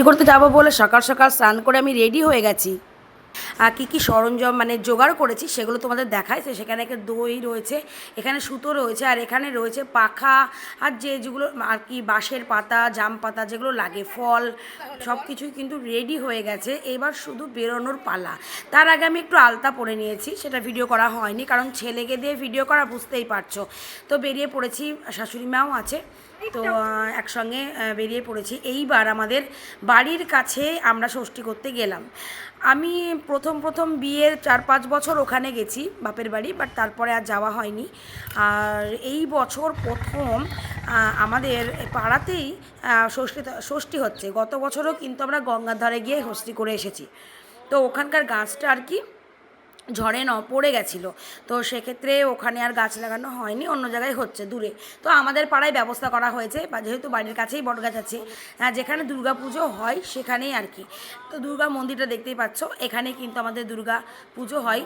করতে যাবো বলে সকাল সকাল স্নান করে আমি রেডি হয়ে গেছি। আর কী কী সরঞ্জাম মানে জোগাড় করেছি সেগুলো তোমাদের দেখায়। তো সেখানে একটা দই রয়েছে, এখানে সুতো রয়েছে, আর এখানে রয়েছে পাখা, আর যেগুলো আর কি বাঁশের পাতা, জাম পাতা যেগুলো লাগে, ফল, সব কিছুই কিন্তু রেডি হয়ে গেছে। এবার শুধু বেরোনোর পালা। তার আগে আমি একটু আলতা পরে নিয়েছি, সেটা ভিডিও করা হয়নি কারণ ছেলেকে দিয়ে ভিডিও করা বুঝতেই পারছো। তো বেরিয়ে পড়েছি, শাশুড়ি মাও আছে, তো একসঙ্গে বেরিয়ে পড়েছি। এইবার আমাদের বাড়ির কাছে আমরা ষষ্ঠী করতে গেলাম। আমি প্রথম প্রথম বিয়ের 4-5 বছর ওখানে গেছি বাপের বাড়ি, বাট তারপরে আর যাওয়া হয়নি। আর এই বছর প্রথম আমাদের পাড়াতেই ষষ্ঠী ষষ্ঠী হচ্ছে। গত বছরও কিন্তু আমরা গঙ্গার ধারে গিয়ে ষষ্ঠী করে এসেছি। তো ওখানকার গাছটা আর কি ঝড়ে পড়ে গেছিলো, তো সেক্ষেত্রে ওখানে আর গাছ লাগানো হয়নি, অন্য জায়গায় হচ্ছে দূরে। তো আমাদের পাড়ায় ব্যবস্থা করা হয়েছে, বা যেহেতু বাড়ির কাছেই বটগাছ আছে, যেখানে দুর্গা পুজো হয় সেখানেই আর কি। তো দুর্গা মন্দিরটা দেখতেই পাচ্ছ, এখানে কিন্তু আমাদের দুর্গা পুজো হয়।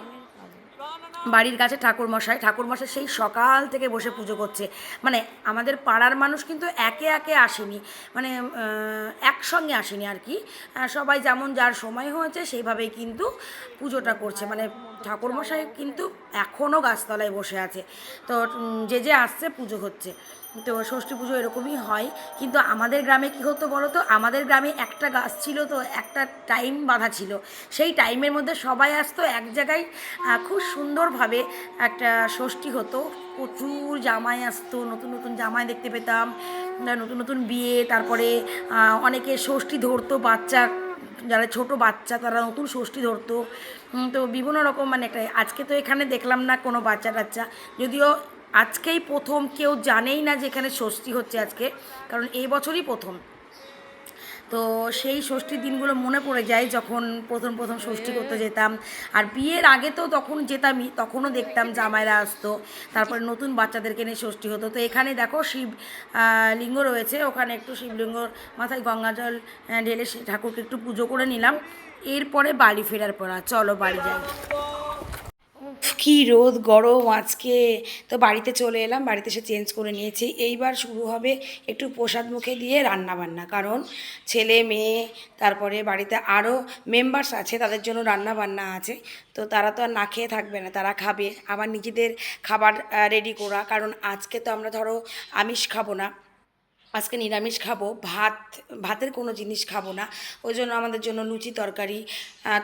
বাড়ির কাছে ঠাকুরমশাই সেই সকাল থেকে বসে পুজো করছে। মানে আমাদের পাড়ার মানুষ কিন্তু একে একে আসেনি, মানে একসঙ্গে আসেনি আর কি। সবাই যেমন যার সময় হয়েছে সেইভাবেই কিন্তু পুজোটা করছে। মানে ঠাকুরমশাই কিন্তু এখনও গাছতলায় বসে আছে। তো যে যে আসছে পুজো হচ্ছে। তো ষষ্ঠী পুজো এরকমই হয়। কিন্তু আমাদের গ্রামে কী হতো বলো তো, আমাদের গ্রামে একটা গাছ ছিল, তো একটা টাইম বাঁধা ছিল। সেই টাইমের মধ্যে সবাই আসতো এক জায়গায়, খুব সুন্দরভাবে একটা ষষ্ঠী হতো। প্রচুর জামাই আসতো, নতুন নতুন জামাই দেখতে পেতাম, নতুন নতুন বিয়ে। তারপরে অনেকে ষষ্ঠী ধরতো, বাচ্চা যারা ছোট বাচ্চা তারা নতুন ষষ্ঠী ধরতো। তো বিভিন্ন রকম মানে একটা, আজকে তো এখানে দেখলাম না কোনো বাচ্চা টাচ্চা, যদিও আজকেই প্রথম, কেউ জানেই না যে এখানে ষষ্ঠী হচ্ছে আজকে, কারণ এই বছরই প্রথম। তো সেই ষষ্ঠীর দিনগুলো মনে পড়ে যায়, যখন প্রথম প্রথম ষষ্ঠী করতে যেতাম। আর বিয়ের আগে তো তখন যেতামই, তখনও দেখতাম জামাইরা আসতো, তারপরে নতুন বাচ্চাদেরকে নিয়ে ষষ্ঠী হতো। তো এখানে দেখো শিব লিঙ্গ রয়েছে, ওখানে একটু শিবলিঙ্গর মাথায় গঙ্গা জল ঢেলে ঠাকুরকে একটু পুজো করে নিলাম। এরপরে বাড়ি ফেরার পর চলো বাড়ি যাই। কী রোদ গরম আজকে। তো বাড়িতে চলে এলাম, বাড়িতে এসে চেঞ্জ করে নিয়েছি। এইবার শুরু হবে একটু প্রসাদ মুখে দিয়ে রান্না বান্না, কারণ ছেলে মেয়ে তারপরে বাড়িতে আরও মেম্বার্স আছে, তাদের জন্য রান্না বান্না আছে। তো তারা তো আর না খেয়ে থাকবে না, তারা খাবে। আবার নিজেদের খাবার রেডি করা, কারণ আজকে তো আমরা ধরো আমিষ খাবো না, আজকে নিরামিষ খাবো। ভাতের কোনো জিনিস খাবো না। ওই জন্য আমাদের জন্য লুচি তরকারি,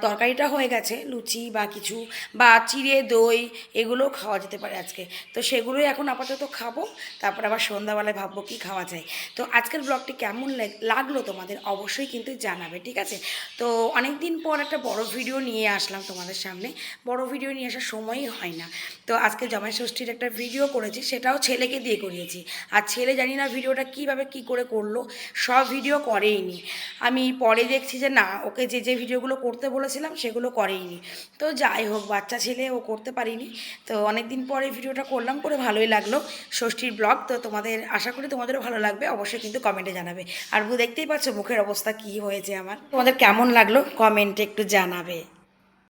তরকারিটা হয়ে গেছে, লুচি বা কিছু বা চিড়ে দই এগুলোও খাওয়া যেতে পারে আজকে। তো সেগুলোই এখন আপাতত খাবো, তারপর আবার সন্ধ্যাবেলায় ভাববো কী খাওয়া যায়। তো আজকের ব্লগটি কেমন লাগলো তোমাদের অবশ্যই কিন্তু জানাবে, ঠিক আছে? তো অনেক দিন পর একটা বড় ভিডিও নিয়ে আসলাম তোমাদের সামনে। বড় ভিডিও নিয়ে আসার সময়ই হয় না। তো আজকে জামাই ষষ্ঠীর একটা ভিডিও করেছি, সেটাও ছেলেকে দিয়ে করিয়েছি। আর ছেলে জানি না ভিডিওটা কীভাবে কী করে করলো, সব ভিডিও করেইনি। আমি পরে দেখছি যে না, ওকে যে যে ভিডিওগুলো করতে বলেছিলাম সেগুলো করেইনি। তো যাই হোক, বাচ্চা ছেলে, ও করতে পারিনি। তো অনেক দিন পরে ভিডিওটা করলাম, করে ভালোই লাগলো ষষ্ঠীর ব্লগ। তো তোমাদের আশা করি তোমাদেরও ভালো লাগবে, অবশ্যই কিন্তু কমেন্টে জানাবে। আর দেখতেই পাচ্ছ মুখের অবস্থা কী হয়েছে আমার, তোমাদের কেমন লাগলো কমেন্টে একটু জানাবে।